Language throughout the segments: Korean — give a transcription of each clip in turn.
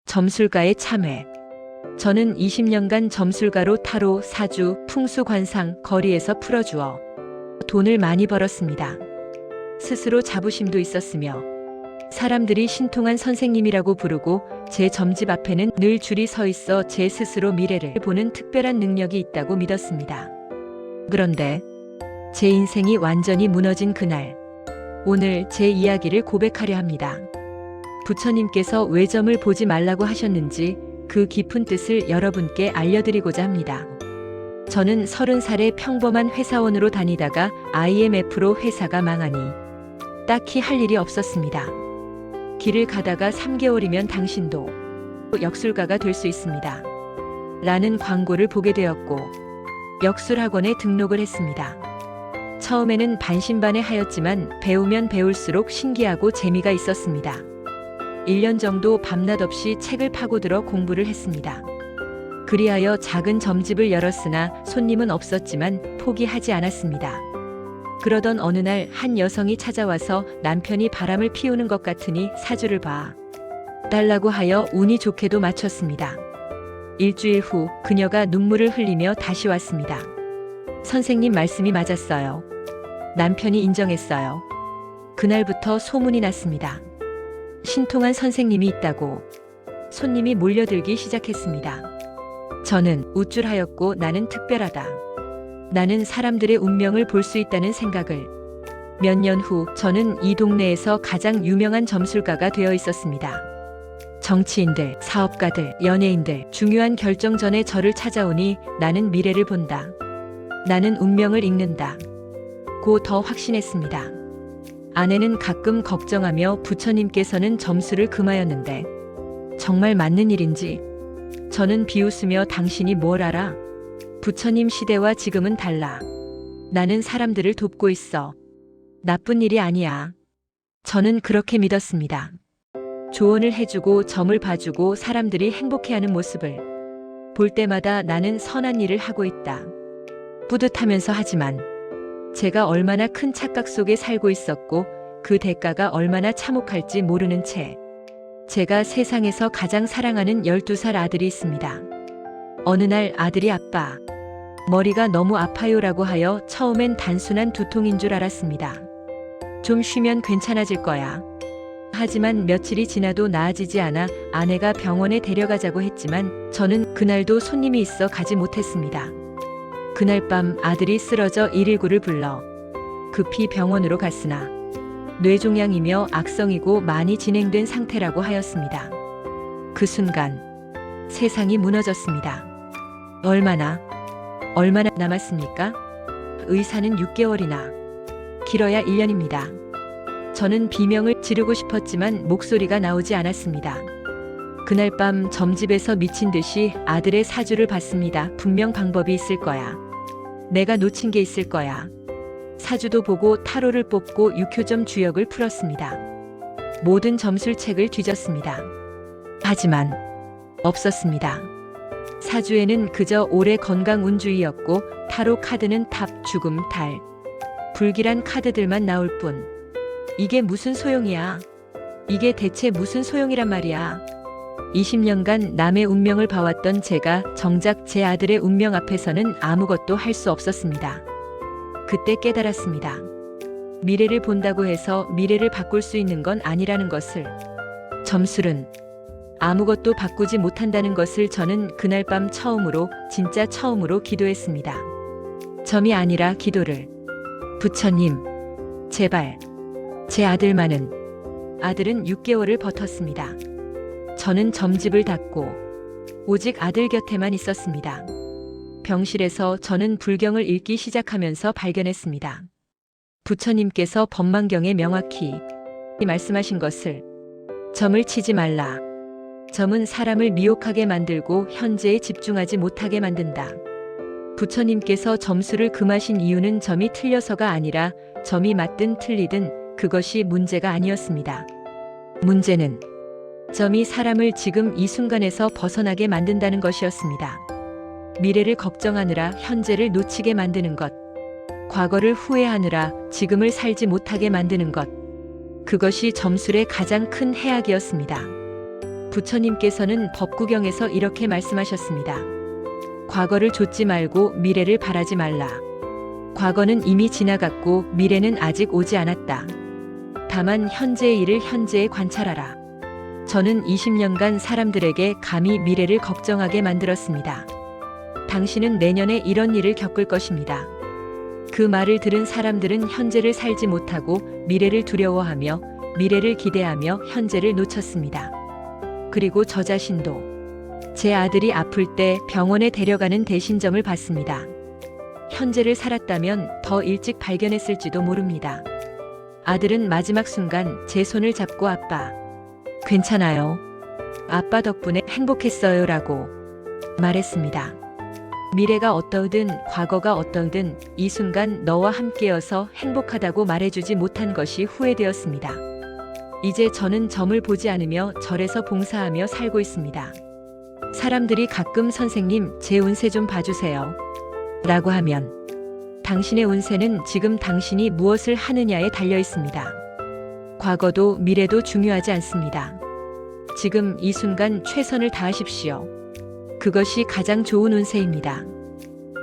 점술가의 참회. 저는 20년간 점술가로 타로, 사주, 풍수관상, 거리에서 풀어주어 돈을 많이 벌었습니다. 스스로 자부심도 있었으며 사람들이 신통한 선생님이라고 부르고 제 점집 앞에는 늘 줄이 서 있어 제 스스로 미래를 보는 특별한 능력이 있다고 믿었습니다. 그런데 제 인생이 완전히 무너진 그날, 오늘 제 이야기를 고백하려 합니다. 부처님께서 왜 점을 보지 말라고 하셨는지 그 깊은 뜻을 여러분께 알려드리고자 합니다. 저는 30살에 평범한 회사원으로 다니다가 IMF로 회사가 망하니 딱히 할 일이 없었습니다. 길을 가다가 3개월이면 당신도 역술가가 될 수 있습니다. 라는 광고를 보게 되었고 역술학원에 등록을 했습니다. 처음에는 반신반의하였지만 배우면 배울수록 신기하고 재미가 있었습니다. 1년 정도 밤낮 없이 책을 파고들어 공부를 했습니다. 그리하여 작은 점집을 열었으나 손님은 없었지만 포기하지 않았습니다. 그러던 어느 날 한 여성이 찾아와서 남편이 바람을 피우는 것 같으니 사주를 봐 달라고 하여 운이 좋게도 맞췄습니다. 일주일 후 그녀가 눈물을 흘리며 다시 왔습니다. 선생님 말씀이 맞았어요. 남편이 인정했어요. 그날부터 소문이 났습니다. 신통한 선생님이 있다고. 손님이 몰려들기 시작했습니다. 저는 우쭐하였고 나는 특별하다. 나는 사람들의 운명을 볼 수 있다는 생각을. 몇 년 후 저는 이 동네에서 가장 유명한 점술가가 되어 있었습니다. 정치인들, 사업가들, 연예인들, 중요한 결정 전에 저를 찾아오니 나는 미래를 본다. 나는 운명을 읽는다. 고 더 확신했습니다. 아내는 가끔 걱정하며 부처님께서는 점수를 금하였는데 정말 맞는 일인지. 저는 비웃으며 당신이 뭘 알아? 부처님 시대와 지금은 달라. 나는 사람들을 돕고 있어. 나쁜 일이 아니야. 저는 그렇게 믿었습니다. 조언을 해주고 점을 봐주고 사람들이 행복해하는 모습을 볼 때마다 나는 선한 일을 하고 있다. 뿌듯하면서 하지만 제가 얼마나 큰 착각 속에 살고 있었고 그 대가가 얼마나 참혹할지 모르는 채 제가 세상에서 가장 사랑하는 12살 아들이 있습니다. 어느 날 아들이 아빠, 머리가 너무 아파요라고 하여 처음엔 단순한 두통인 줄 알았습니다. 좀 쉬면 괜찮아질 거야. 하지만 며칠이 지나도 나아지지 않아 아내가 병원에 데려가자고 했지만 저는 그날도 손님이 있어 가지 못했습니다. 그날 밤 아들이 쓰러져 119를 불러 급히 병원으로 갔으나 뇌종양이며 악성이고 많이 진행된 상태라고 하였습니다. 그 순간 세상이 무너졌습니다. 얼마나 남았습니까? 의사는 6개월이나, 길어야 1년입니다. 저는 비명을 지르고 싶었지만 목소리가 나오지 않았습니다. 그날 밤 점집에서 미친 듯이 아들의 사주를 봤습니다. 분명 방법이 있을 거야. 내가 놓친 게 있을 거야. 사주도 보고 타로를 뽑고 육효점 주역을 풀었습니다. 모든 점술책을 뒤졌습니다. 하지만 없었습니다. 사주에는 그저 올해 건강 운주의였고 타로 카드는 탑, 죽음, 달, 불길한 카드들만 나올 뿐. 이게 무슨 소용이야? 이게 대체 무슨 소용이란 말이야? 20년간 남의 운명을 봐왔던 제가 정작 제 아들의 운명 앞에서는 아무것도 할 수 없었습니다. 그때 깨달았습니다. 미래를 본다고 해서 미래를 바꿀 수 있는 건 아니라는 것을. 점술은 아무것도 바꾸지 못한다는 것을 저는 그날 밤 처음으로, 진짜 처음으로 기도했습니다. 점이 아니라 기도를. 부처님, 제발 제 아들만은. 아들은 6개월을 버텼습니다. 저는 점집을 닫고 오직 아들 곁에만 있었습니다. 병실에서 저는 불경을 읽기 시작하면서 발견했습니다. 부처님께서 법망경에 명확히 말씀하신 것을. 점을 치지 말라. 점은 사람을 미혹하게 만들고 현재에 집중하지 못하게 만든다. 부처님께서 점수를 금하신 이유는 점이 틀려서가 아니라 점이 맞든 틀리든 그것이 문제가 아니었습니다. 문제는 점이 사람을 지금 이 순간에서 벗어나게 만든다는 것이었습니다. 미래를 걱정하느라 현재를 놓치게 만드는 것, 과거를 후회하느라 지금을 살지 못하게 만드는 것, 그것이 점술의 가장 큰 해악이었습니다. 부처님께서는 법구경에서 이렇게 말씀하셨습니다. 과거를 좇지 말고 미래를 바라지 말라. 과거는 이미 지나갔고 미래는 아직 오지 않았다. 다만 현재의 일을 현재에 관찰하라. 저는 20년간 사람들에게 감히 미래를 걱정하게 만들었습니다. 당신은 내년에 이런 일을 겪을 것입니다. 그 말을 들은 사람들은 현재를 살지 못하고 미래를 두려워하며 미래를 기대하며 현재를 놓쳤습니다. 그리고 저 자신도 제 아들이 아플 때 병원에 데려가는 대신점을 받습니다. 현재를 살았다면 더 일찍 발견했을지도 모릅니다. 아들은 마지막 순간 제 손을 잡고 아빠, 괜찮아요. 아빠 덕분에 행복했어요 라고 말했습니다. 미래가 어떠든 과거가 어떠든 이 순간 너와 함께여서 행복하다고 말해주지 못한 것이 후회되었습니다. 이제 저는 점을 보지 않으며 절에서 봉사하며 살고 있습니다. 사람들이 가끔 선생님 제 운세 좀 봐주세요 라고 하면 당신의 운세는 지금 당신이 무엇을 하느냐에 달려 있습니다. 과거도 미래도 중요하지 않습니다. 지금 이 순간 최선을 다하십시오. 그것이 가장 좋은 운세입니다.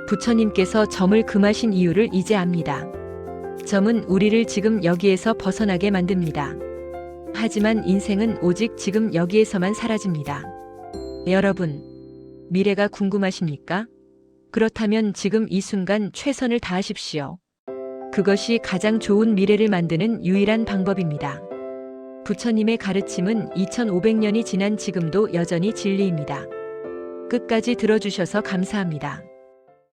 부처님께서 점을 금하신 이유를 이제 압니다. 점은 우리를 지금 여기에서 벗어나게 만듭니다. 하지만 인생은 오직 지금 여기에서만 사라집니다. 여러분, 미래가 궁금하십니까? 그렇다면 지금 이 순간 최선을 다하십시오. 그것이 가장 좋은 미래를 만드는 유일한 방법입니다. 부처님의 가르침은 2500년이 지난 지금도 여전히 진리입니다. 끝까지 들어주셔서 감사합니다.